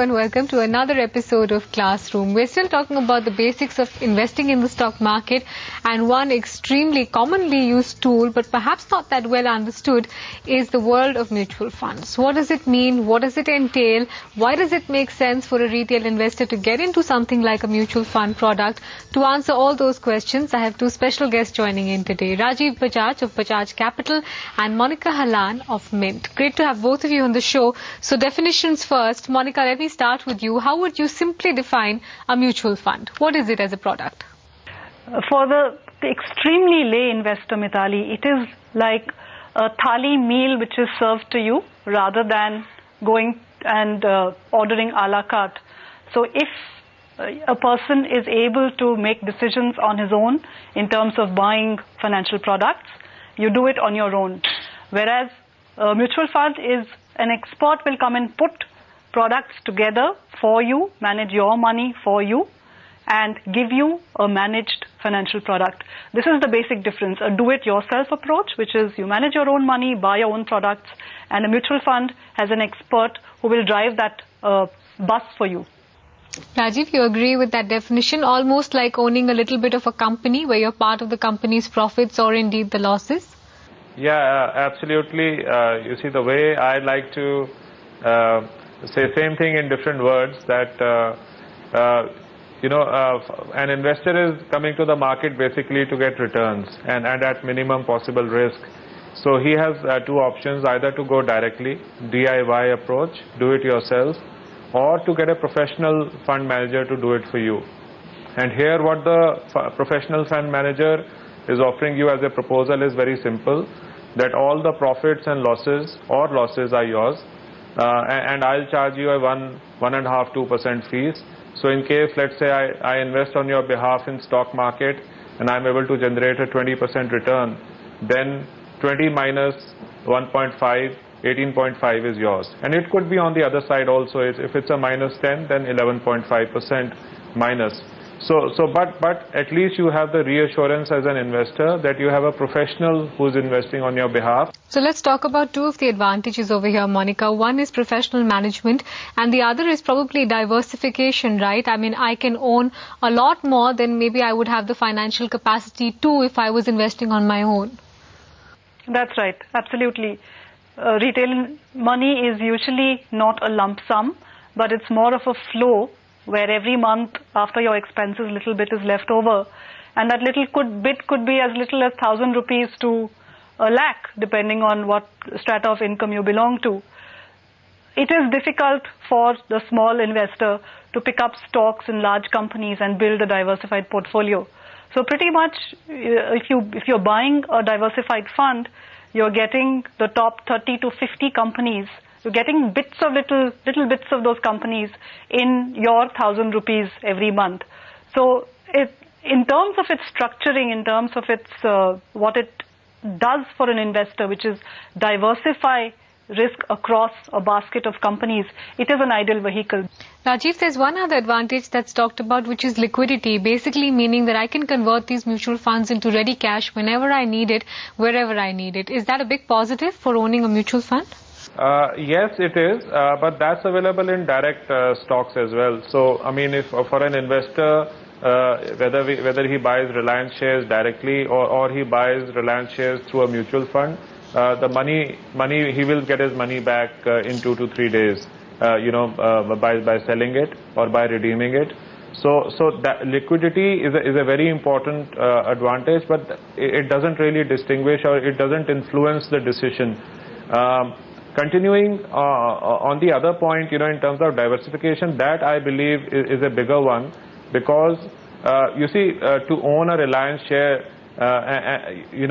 and welcome to another episode of Classroom. We're still talking about the basics of investing in the stock market, and one extremely commonly used tool but perhaps not that well understood is the world of mutual funds. What does it mean? What does it entail? Why does it make sense for a retail investor to get into something like a mutual fund product? To answer all those questions, I have two special guests joining in today, Rajiv Bajaj of Bajaj Capital and Monica Halan of Mint. Great to have both of you on the show. So definitions first. Monica, let me start with you. How would you simply define a mutual fund? What is it as a product? For the extremely lay investor, Mithali, it is like a thali meal which is served to you rather than going and ordering a la carte. So if a person is able to make decisions on his own in terms of buying financial products, you do it on your own. Whereas a mutual fund is an expert will come and put products together for you, manage your money for you, and give you a managed financial product. This is the basic difference. A do-it-yourself approach, which is you manage your own money, buy your own products, and a mutual fund has an expert who will drive that bus for you. Rajiv, you agree with that definition? Almost like owning a little bit of a company where you're part of the company's profits or indeed the losses? Yeah, absolutely. You see, the way I like to say same thing in different words, that an investor is coming to the market basically to get returns and at minimum possible risk. So he has two options: either to go directly, DIY approach, do it yourself, or to get a professional fund manager to do it for you. And here what the professional fund manager is offering you as a proposal is very simple, that all the profits and losses are yours, and I'll charge you a 1.5–2% fees. So in case, let's say I invest on your behalf in stock market and I'm able to generate a 20% return, then 20 minus 1.5, 18.5 is yours. And it could be on the other side also. If it's a minus 10, then 11.5% minus. But at least you have the reassurance as an investor that you have a professional who's investing on your behalf. So let's talk about two of the advantages over here, Monica. One is professional management and the other is probably diversification, right? I mean, I can own a lot more than maybe I would have the financial capacity to if I was investing on my own. That's right. Absolutely. Retail money is usually not a lump sum, but it's more of a flow, where every month after your expenses little bit is left over, and that little bit could be as little as 1,000 rupees to a lakh, depending on what strata of income you belong to. It is difficult for the small investor to pick up stocks in large companies and build a diversified portfolio. So pretty much if you're buying a diversified fund, you're getting the top 30 to 50 companies. You're getting bits of little bits of those companies in your 1,000 rupees every month. So in terms of its structuring, in terms of its what it does for an investor, which is diversify risk across a basket of companies, it is an ideal vehicle. Rajiv, there's one other advantage that's talked about, which is liquidity, basically meaning that I can convert these mutual funds into ready cash whenever I need it, wherever I need it. Is that a big positive for owning a mutual fund? Yes, it is, but that's available in direct stocks as well. So, I mean, if for an investor, whether he buys Reliance shares directly or he buys Reliance shares through a mutual fund, the money he will get his money back in 2 to 3 days, by selling it or by redeeming it. So that liquidity is a very important advantage, but it doesn't really distinguish or it doesn't influence the decision. Continuing on the other point, in terms of diversification, that I believe is a bigger one, because you see, to own a Reliance share, you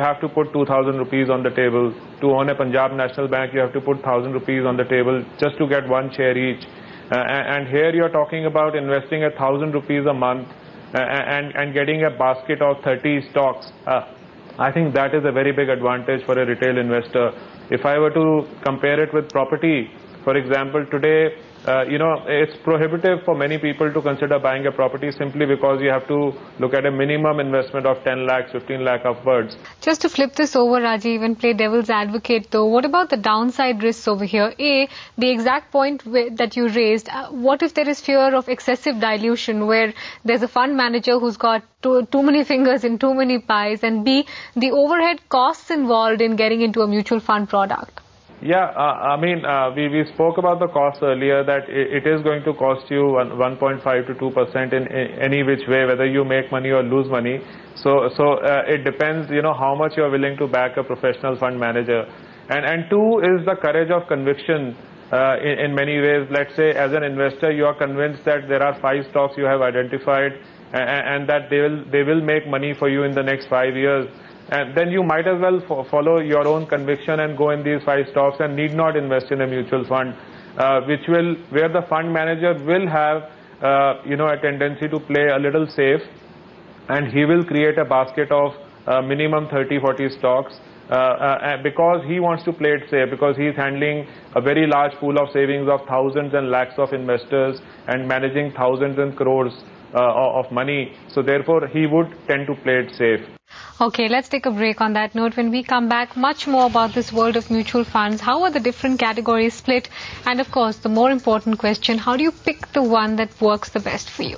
have to put 2,000 rupees on the table. To own a Punjab National Bank, you have to put 1,000 rupees on the table just to get one share each. And here you're talking about investing 1,000 rupees a month and getting a basket of 30 stocks. I think that is a very big advantage for a retail investor. If I were to compare it with property, for example, today it's prohibitive for many people to consider buying a property simply because you have to look at a minimum investment of 10 lakhs, 15 lakh upwards. Just to flip this over, Rajiv, and play devil's advocate though, what about the downside risks over here? A, the exact point that you raised, what if there is fear of excessive dilution where there's a fund manager who's got too many fingers in too many pies, and B, the overhead costs involved in getting into a mutual fund product? Yeah, we spoke about the cost earlier, that it is going to cost you 1.5 to 2% in any which way, whether you make money or lose money. So it depends, how much you are willing to back a professional fund manager. And two is the courage of conviction in many ways. Let's say as an investor, you are convinced that there are 5 stocks you have identified and that they will make money for you in the next 5 years. And then you might as well follow your own conviction and go in these 5 stocks and need not invest in a mutual fund, where the fund manager will have, a tendency to play a little safe, and he will create a basket of minimum 30-40 stocks because he wants to play it safe, because he's handling a very large pool of savings of thousands and lakhs of investors and managing thousands and crores of money. So therefore, he would tend to play it safe. Okay, let's take a break on that note. When we come back, much more about this world of mutual funds. How are the different categories split? And of course, the more important question, how do you pick the one that works the best for you?